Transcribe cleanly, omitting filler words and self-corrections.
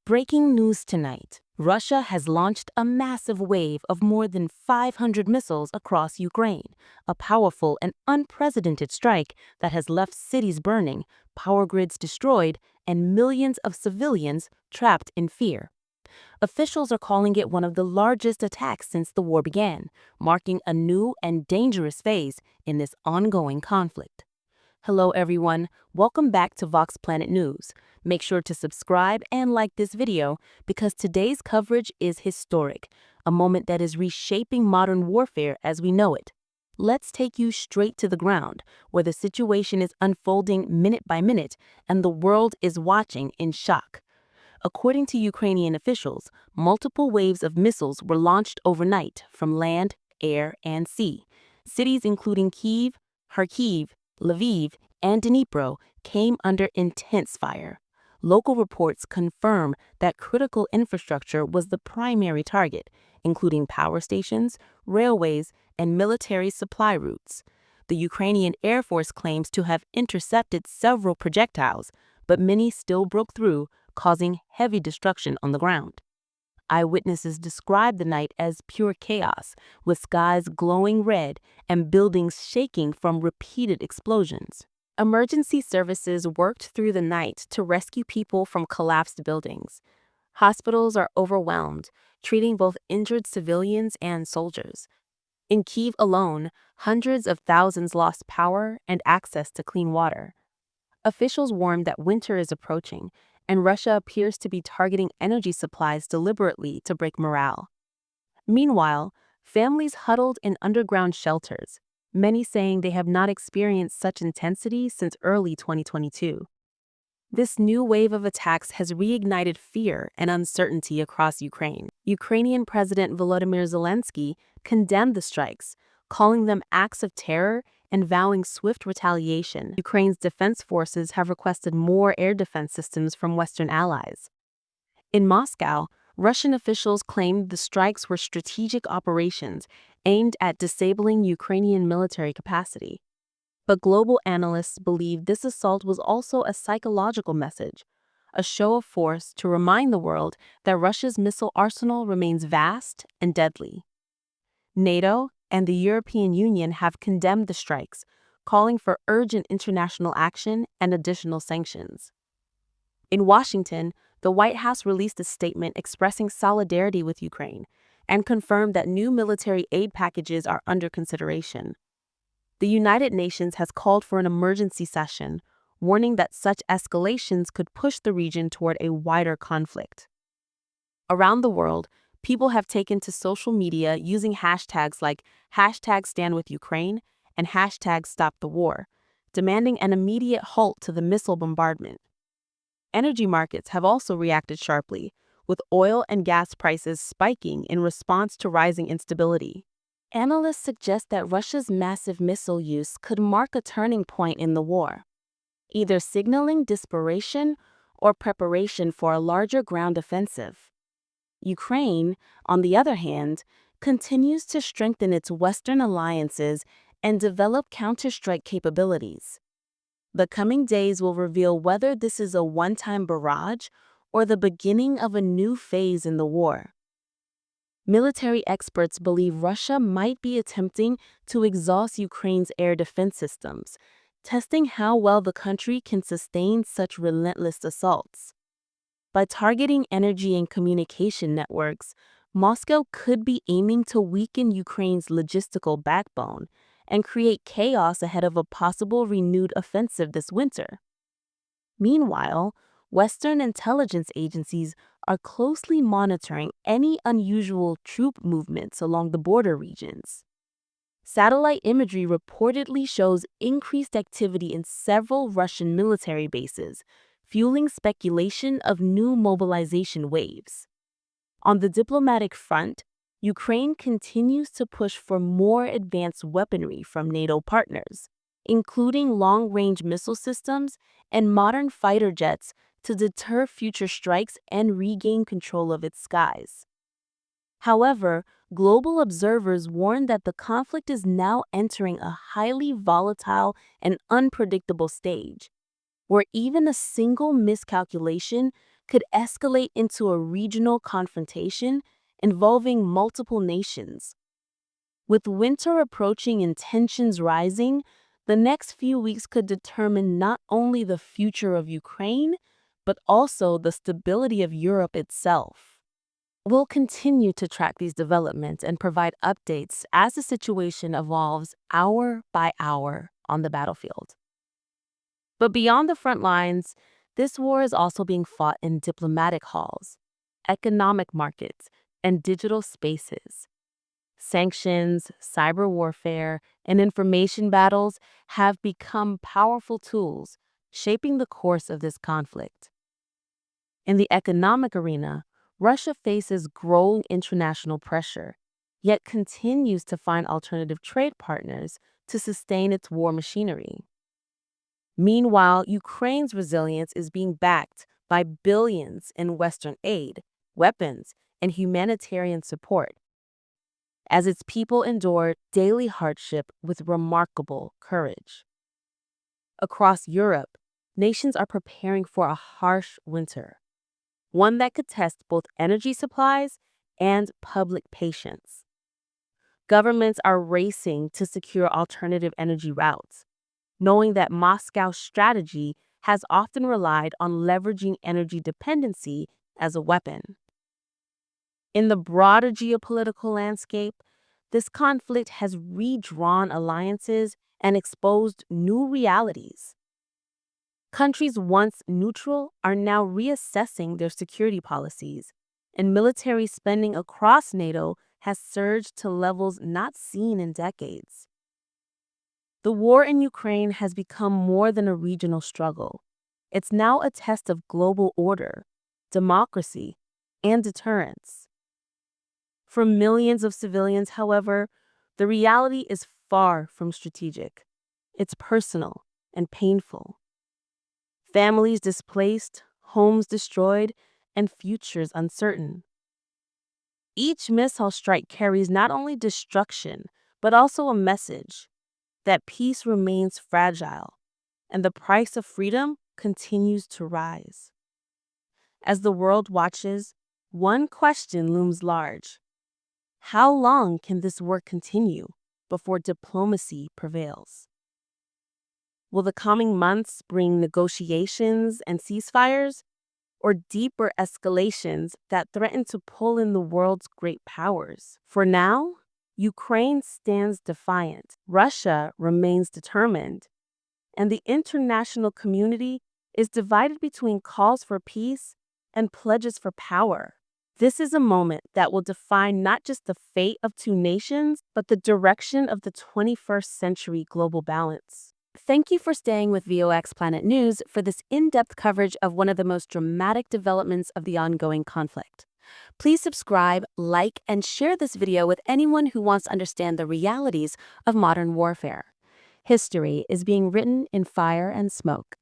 Breaking news tonight. Russia has launched a massive wave of more than 500 missiles across Ukraine, a powerful and unprecedented strike that has left cities burning, power grids destroyed, and millions of civilians trapped in fear. Officials are calling it one of the largest attacks since the war began, marking a new and dangerous phase in this ongoing conflict. Hello everyone, welcome back to Vox Planet News. Make sure to subscribe and like this video because today's coverage is historic, a moment that is reshaping modern warfare as we know it. Let's take you straight to the ground, where the situation is unfolding minute by minute and the world is watching in shock. According to Ukrainian officials, multiple waves of missiles were launched overnight from land, air, and sea. Cities including Kyiv, Kharkiv, Lviv, and Dnipro came under intense fire. Local reports confirm that critical infrastructure was the primary target, including power stations, railways, and military supply routes. The Ukrainian Air Force claims to have intercepted several projectiles, but many still broke through, causing heavy destruction on the ground. Eyewitnesses described the night as pure chaos, with skies glowing red and buildings shaking from repeated explosions. Emergency services worked through the night to rescue people from collapsed buildings. Hospitals are overwhelmed, treating both injured civilians and soldiers. In Kyiv alone, hundreds of thousands lost power and access to clean water. Officials warned that winter is approaching, and Russia appears to be targeting energy supplies deliberately to break morale. Meanwhile, families huddled in underground shelters, many saying they have not experienced such intensity since early 2022. This new wave of attacks has reignited fear and uncertainty across Ukraine. Ukrainian President Volodymyr Zelensky condemned the strikes, calling them acts of terror and vowing swift retaliation. Ukraine's defense forces have requested more air defense systems from Western allies. In Moscow, Russian officials claimed the strikes were strategic operations aimed at disabling Ukrainian military capacity. But global analysts believe this assault was also a psychological message, a show of force to remind the world that Russia's missile arsenal remains vast and deadly. NATO and the European Union have condemned the strikes, calling for urgent international action and additional sanctions. In Washington, the White House released a statement expressing solidarity with Ukraine and confirmed that new military aid packages are under consideration. The United Nations has called for an emergency session, warning that such escalations could push the region toward a wider conflict. Around the world, people have taken to social media using hashtags like #StandWithUkraine and #StopTheWar, demanding an immediate halt to the missile bombardment. Energy markets have also reacted sharply, with oil and gas prices spiking in response to rising instability. Analysts suggest that Russia's massive missile use could mark a turning point in the war, either signaling desperation or preparation for a larger ground offensive. Ukraine, on the other hand, continues to strengthen its Western alliances and develop counterstrike capabilities. The coming days will reveal whether this is a one-time barrage or the beginning of a new phase in the war. Military experts believe Russia might be attempting to exhaust Ukraine's air defense systems, testing how well the country can sustain such relentless assaults. By targeting energy and communication networks, Moscow could be aiming to weaken Ukraine's logistical backbone and create chaos ahead of a possible renewed offensive this winter. Meanwhile, Western intelligence agencies are closely monitoring any unusual troop movements along the border regions. Satellite imagery reportedly shows increased activity in several Russian military bases, fueling speculation of new mobilization waves. On the diplomatic front, Ukraine continues to push for more advanced weaponry from NATO partners, including long-range missile systems and modern fighter jets to deter future strikes and regain control of its skies. However, global observers warn that the conflict is now entering a highly volatile and unpredictable stage, where even a single miscalculation could escalate into a regional confrontation involving multiple nations. With winter approaching and tensions rising, the next few weeks could determine not only the future of Ukraine, but also the stability of Europe itself. We'll continue to track these developments and provide updates as the situation evolves hour by hour on the battlefield. But beyond the front lines, this war is also being fought in diplomatic halls, economic markets, and digital spaces. Sanctions, cyber warfare, and information battles have become powerful tools shaping the course of this conflict. In the economic arena, Russia faces growing international pressure, yet continues to find alternative trade partners to sustain its war machinery. Meanwhile, Ukraine's resilience is being backed by billions in Western aid, weapons, and humanitarian support, as its people endure daily hardship with remarkable courage. Across Europe, nations are preparing for a harsh winter, one that could test both energy supplies and public patience. Governments are racing to secure alternative energy routes, knowing that Moscow's strategy has often relied on leveraging energy dependency as a weapon. In the broader geopolitical landscape, this conflict has redrawn alliances and exposed new realities. Countries once neutral are now reassessing their security policies, and military spending across NATO has surged to levels not seen in decades. The war in Ukraine has become more than a regional struggle. It's now a test of global order, democracy, and deterrence. For millions of civilians, however, the reality is far from strategic. It's personal and painful. Families displaced, homes destroyed, and futures uncertain. Each missile strike carries not only destruction, but also a message that peace remains fragile and the price of freedom continues to rise. As the world watches, one question looms large. How long can this war continue before diplomacy prevails? Will the coming months bring negotiations and ceasefires, or deeper escalations that threaten to pull in the world's great powers? For now, Ukraine stands defiant, Russia remains determined, and the international community is divided between calls for peace and pledges for power. This is a moment that will define not just the fate of two nations, but the direction of the 21st century global balance. Thank you for staying with VOX Planet News for this in-depth coverage of one of the most dramatic developments of the ongoing conflict. Please subscribe, like, and share this video with anyone who wants to understand the realities of modern warfare. History is being written in fire and smoke.